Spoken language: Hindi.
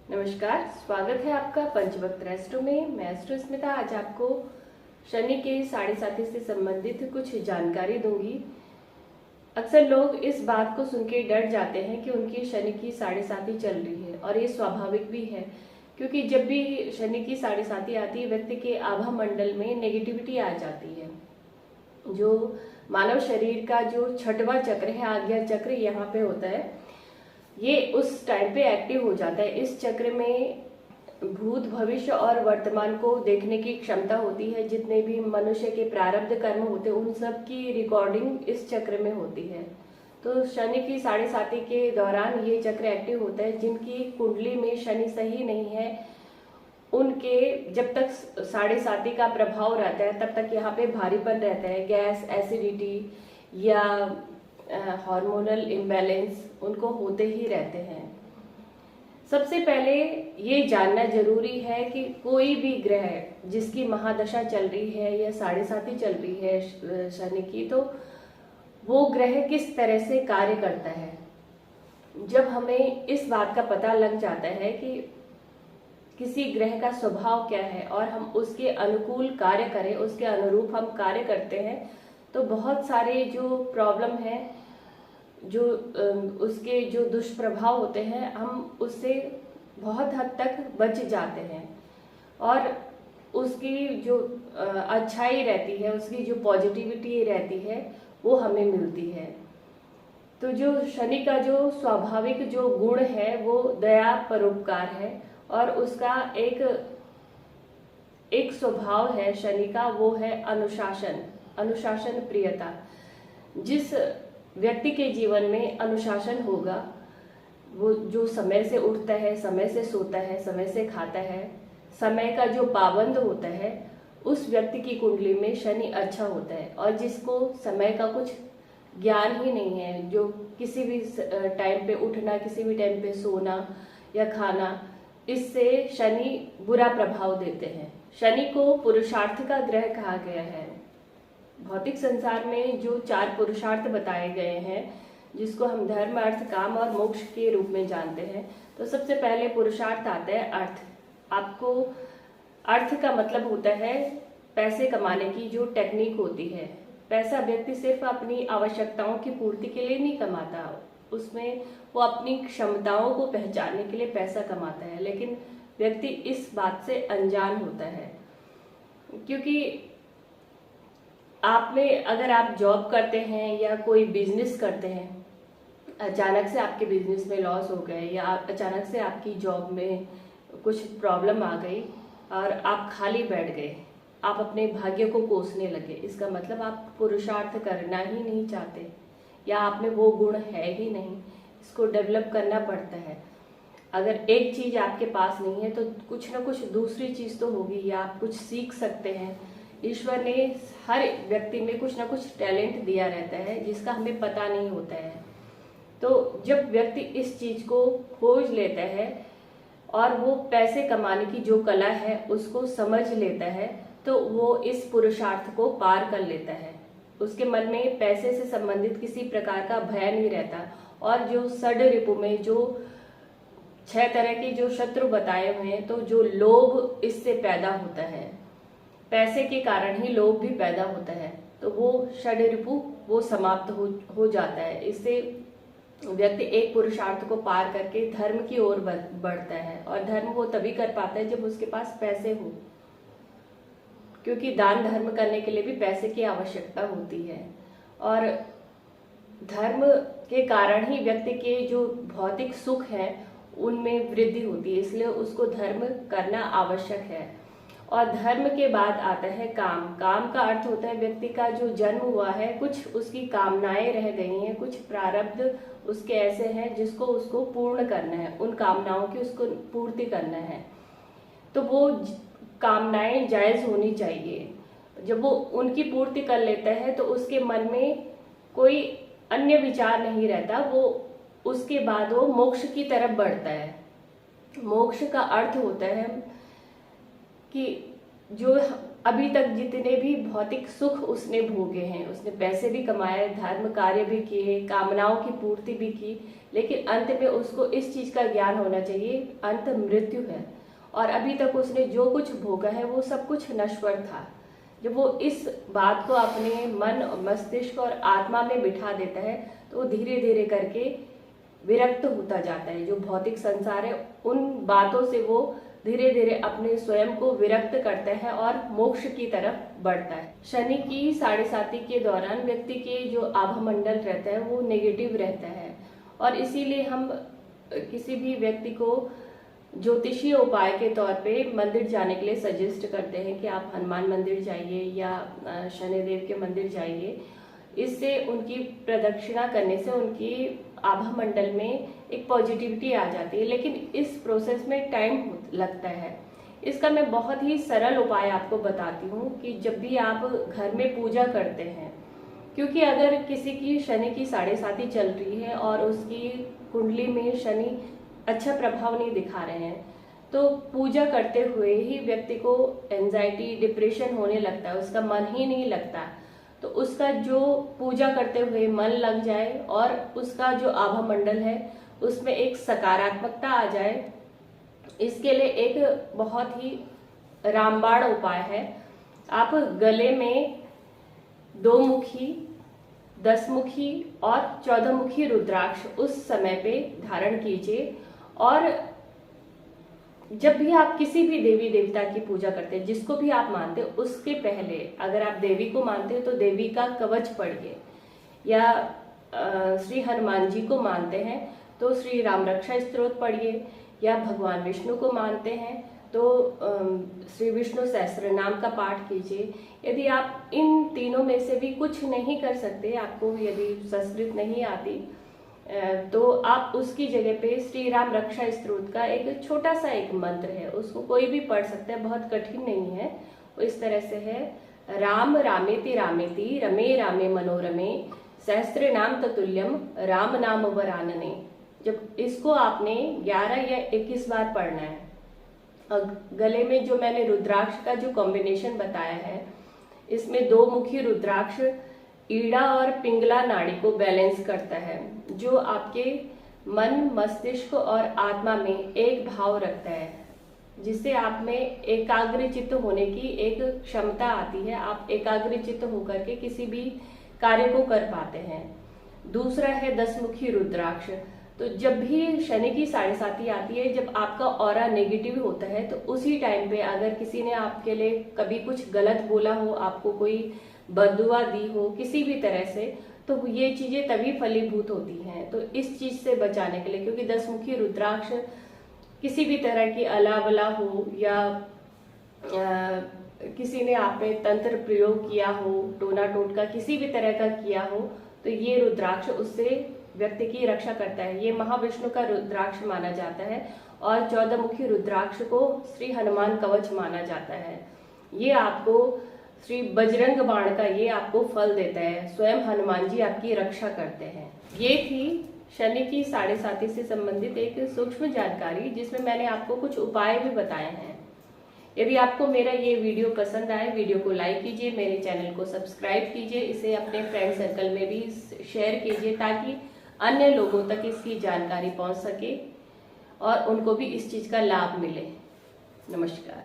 नमस्कार, स्वागत है आपका पंचवक्त एस्ट्रो में। मैं एस्ट्रो स्मिता आज आपको शनि के साढ़े साथी से संबंधित कुछ जानकारी दूंगी। अक्सर लोग इस बात को सुन के डर जाते हैं कि उनकी शनि की साढ़े साथी चल रही है, और ये स्वाभाविक भी है क्योंकि जब भी शनि की साढ़े साथी आती है व्यक्ति के आभा मंडल में नेगेटिविटी आ जाती है। जो मानव शरीर का जो छठवां चक्र है, आज्ञा चक्र, यहाँ पे होता है, ये उस टाइम पे एक्टिव हो जाता है। इस चक्र में भूत, भविष्य और वर्तमान को देखने की क्षमता होती है। जितने भी मनुष्य के प्रारब्ध कर्म होते हैं उन सब की रिकॉर्डिंग इस चक्र में होती है। तो शनि की साढ़े साथी के दौरान ये चक्र एक्टिव होता है। जिनकी कुंडली में शनि सही नहीं है उनके जब तक साढ़े साथी का प्रभाव रहता है तब तक यहाँ पे भारीपन रहता है, गैस, एसिडिटी या हार्मोनल इम्बैलेंस उनको होते ही रहते हैं। सबसे पहले ये जानना जरूरी है कि कोई भी ग्रह जिसकी महादशा चल रही है या साढ़े साथी चल रही है शनि की, तो वो ग्रह किस तरह से कार्य करता है। जब हमें इस बात का पता लग जाता है कि किसी ग्रह का स्वभाव क्या है और हम उसके अनुकूल कार्य करें, उसके अनुरूप हम कार्य करते हैं, तो बहुत सारे जो प्रॉब्लम है, जो उसके जो दुष्प्रभाव होते हैं, हम उससे बहुत हद तक बच जाते हैं और उसकी जो अच्छाई रहती है, उसकी जो पॉजिटिविटी रहती है वो हमें मिलती है। तो जो शनि का जो स्वाभाविक जो गुण है वो दया, परोपकार है, और उसका एक स्वभाव है शनि का, वो है अनुशासन प्रियता। जिस व्यक्ति के जीवन में अनुशासन होगा, वो जो समय से उठता है, समय से सोता है, समय से खाता है, समय का जो पाबंद होता है, उस व्यक्ति की कुंडली में शनि अच्छा होता है। और जिसको समय का कुछ ज्ञान ही नहीं है, जो किसी भी टाइम पे उठना, किसी भी टाइम पे सोना या खाना, इससे शनि बुरा प्रभाव देते हैं। शनि को पुरुषार्थ का ग्रह कहा गया है। भौतिक संसार में जो 4 पुरुषार्थ बताए गए हैं, जिसको हम धर्म, अर्थ, काम और मोक्ष के रूप में जानते हैं, तो सबसे पहले पुरुषार्थ आता है अर्थ। आपको अर्थ का मतलब होता है पैसे कमाने की जो टेक्निक होती है। पैसा व्यक्ति सिर्फ अपनी आवश्यकताओं की पूर्ति के लिए नहीं कमाता, उसमें वो अपनी क्षमताओं को पहचानने के लिए पैसा कमाता है। लेकिन व्यक्ति इस बात से अनजान होता है, क्योंकि आप में अगर आप जॉब करते हैं या कोई बिजनेस करते हैं, अचानक से आपके बिजनेस में लॉस हो गए या अचानक से आपकी जॉब में कुछ प्रॉब्लम आ गई और आप खाली बैठ गए, आप अपने भाग्य को कोसने लगे, इसका मतलब आप पुरुषार्थ करना ही नहीं चाहते या आप में वो गुण है ही नहीं। इसको डेवलप करना पड़ता है। अगर एक चीज आपके पास नहीं है तो कुछ ना कुछ दूसरी चीज तो होगी, या आप कुछ सीख सकते हैं। ईश्वर ने हर व्यक्ति में कुछ ना कुछ टैलेंट दिया रहता है जिसका हमें पता नहीं होता है। तो जब व्यक्ति इस चीज को खोज लेता है और वो पैसे कमाने की जो कला है उसको समझ लेता है, तो वो इस पुरुषार्थ को पार कर लेता है। उसके मन में पैसे से संबंधित किसी प्रकार का भय नहीं रहता। और जो षड रिपु में जो 6 तरह के जो शत्रु बताए हुए हैं, तो जो लोभ इससे पैदा होता है, पैसे के कारण ही लोभ भी पैदा होता है, तो वो षड रिपु वो समाप्त हो जाता है। इससे व्यक्ति एक पुरुषार्थ को पार करके धर्म की ओर बढ़ता है, और धर्म वो तभी कर पाता है जब उसके पास पैसे हो, क्योंकि दान धर्म करने के लिए भी पैसे की आवश्यकता होती है। और धर्म के कारण ही व्यक्ति के जो भौतिक सुख है उनमें वृद्धि होती है, इसलिए उसको धर्म करना आवश्यक है। और धर्म के बाद आता है काम। काम का अर्थ होता है व्यक्ति का जो जन्म हुआ है, कुछ उसकी कामनाएं रह गई हैं, कुछ प्रारब्ध उसके ऐसे हैं जिसको उसको पूर्ण करना है, उन कामनाओं की उसको पूर्ति करना है। तो वो कामनाएं जायज होनी चाहिए। जब वो उनकी पूर्ति कर लेता है तो उसके मन में कोई अन्य विचार नहीं रहता, वो उसके बाद वो मोक्ष की तरफ बढ़ता है। मोक्ष का अर्थ होता है कि जो अभी तक जितने भी भौतिक सुख उसने भोगे हैं, उसने पैसे भी कमाए, धर्म कार्य भी किए, कामनाओं की पूर्ति भी की, लेकिन अंत में उसको इस चीज का ज्ञान होना चाहिए, अंत मृत्यु है। और अभी तक उसने जो कुछ भोगा है वो सब कुछ नश्वर था। जब वो इस बात को अपने मन, मस्तिष्क और आत्मा में बिठा देता है तो वो धीरे धीरे करके विरक्त होता जाता है। जो भौतिक संसार है उन बातों से वो धीरे धीरे अपने स्वयं को विरक्त करता है और मोक्ष की तरफ बढ़ता है। शनि की 7.5 के दौरान व्यक्ति के जो आभामंडल रहता है वो नेगेटिव रहता है, और इसीलिए हम किसी भी व्यक्ति को ज्योतिषीय उपाय के तौर पे मंदिर जाने के लिए सजेस्ट करते हैं कि आप हनुमान मंदिर जाइए या शनिदेव के मंदिर जाइए। इससे उनकी प्रदक्षिणा करने से उनकी आभा मंडल में एक पॉजिटिविटी आ जाती है, लेकिन इस प्रोसेस में टाइम लगता है। इसका मैं बहुत ही सरल उपाय आपको बताती हूँ कि जब भी आप घर में पूजा करते हैं, क्योंकि अगर किसी की शनि की 7.5 चल रही है और उसकी कुंडली में शनि अच्छा प्रभाव नहीं दिखा रहे हैं, तो पूजा करते हुए ही व्यक्ति को एंजाइटी, डिप्रेशन होने लगता है, उसका मन ही नहीं लगता। तो उसका जो पूजा करते हुए मन लग जाए और उसका जो आभा मंडल है उसमें एक सकारात्मकता आ जाए, इसके लिए एक बहुत ही रामबाण उपाय है। आप गले में 2 मुखी, 10 मुखी और 14 मुखी रुद्राक्ष उस समय पे धारण कीजिए। और जब भी आप किसी भी देवी देवता की पूजा करते हैं, जिसको भी आप मानते हो, उसके पहले अगर आप देवी को मानते हो तो देवी का कवच पढ़िए, या श्री हनुमान जी को मानते हैं तो श्री राम रक्षा स्तोत्र पढ़िए, या भगवान विष्णु को मानते हैं तो श्री विष्णु सहस्त्र नाम का पाठ कीजिए। यदि आप इन तीनों में से भी कुछ नहीं कर सकते, आपको यदि संस्कृत नहीं आती, तो आप उसकी जगह पे श्री राम रक्षा स्तोत्र का एक छोटा सा एक मंत्र है, उसको कोई भी पढ़ सकता है, बहुत कठिन नहीं है। वो इस तरह से है, राम रामेति रामेति रमे रामे मनोरमे सहस्त्र नाम ततुल्यम राम नाम वरानने। जब इसको आपने 11 या 21 बार पढ़ना है। गले में जो मैंने रुद्राक्ष का जो कॉम्बिनेशन बताया है, इसमें 2 मुखी रुद्राक्ष ईड़ा और पिंगला नाड़ी को बैलेंस करता है, जो आपके मन, मस्तिष्क और आत्मा में एक भाव रखता है, जिससे आप में एकाग्रचित्त होने की एक क्षमता आती है। आप एकाग्रचित्त होकर के किसी भी कार्य को कर पाते हैं। दूसरा है 10 मुखी रुद्राक्ष। तो जब भी शनि की 7.5 आती है, जब आपका ऑरा नेगेटिव होता है, तो उसी टाइम पे अगर किसी ने आपके लिए कभी कुछ गलत बोला हो, आपको कोई बददुआ दी हो किसी भी तरह से, तो ये चीजें तभी फलीभूत होती हैं। तो इस चीज से बचाने के लिए, क्योंकि 10 मुखी रुद्राक्ष किसी भी तरह की अलावला हो या किसी ने आप पे तंत्र प्रयोग किया हो, टोना टोटका किसी भी तरह का किया हो, तो ये रुद्राक्ष उससे व्यक्ति की रक्षा करता है। ये महाविष्णु का रुद्राक्ष माना जाता है और 14 मुखी रुद्राक्ष को श्री हनुमान कवच माना जाता है। ये आपको श्री बजरंग बाण का ये आपको फल देता है। स्वयं हनुमान जी आपकी रक्षा करते हैं। ये थी शनि की 7.5 से संबंधित एक सूक्ष्म जानकारी, जिसमें मैंने आपको कुछ उपाय भी बताए हैं। यदि आपको मेरा ये वीडियो पसंद आए, वीडियो को लाइक कीजिए, मेरे चैनल को सब्सक्राइब कीजिए, इसे अपने फ्रेंड सर्कल में भी शेयर कीजिए, ताकि अन्य लोगों तक इसकी जानकारी पहुंच सके और उनको भी इस चीज का लाभ मिले। नमस्कार।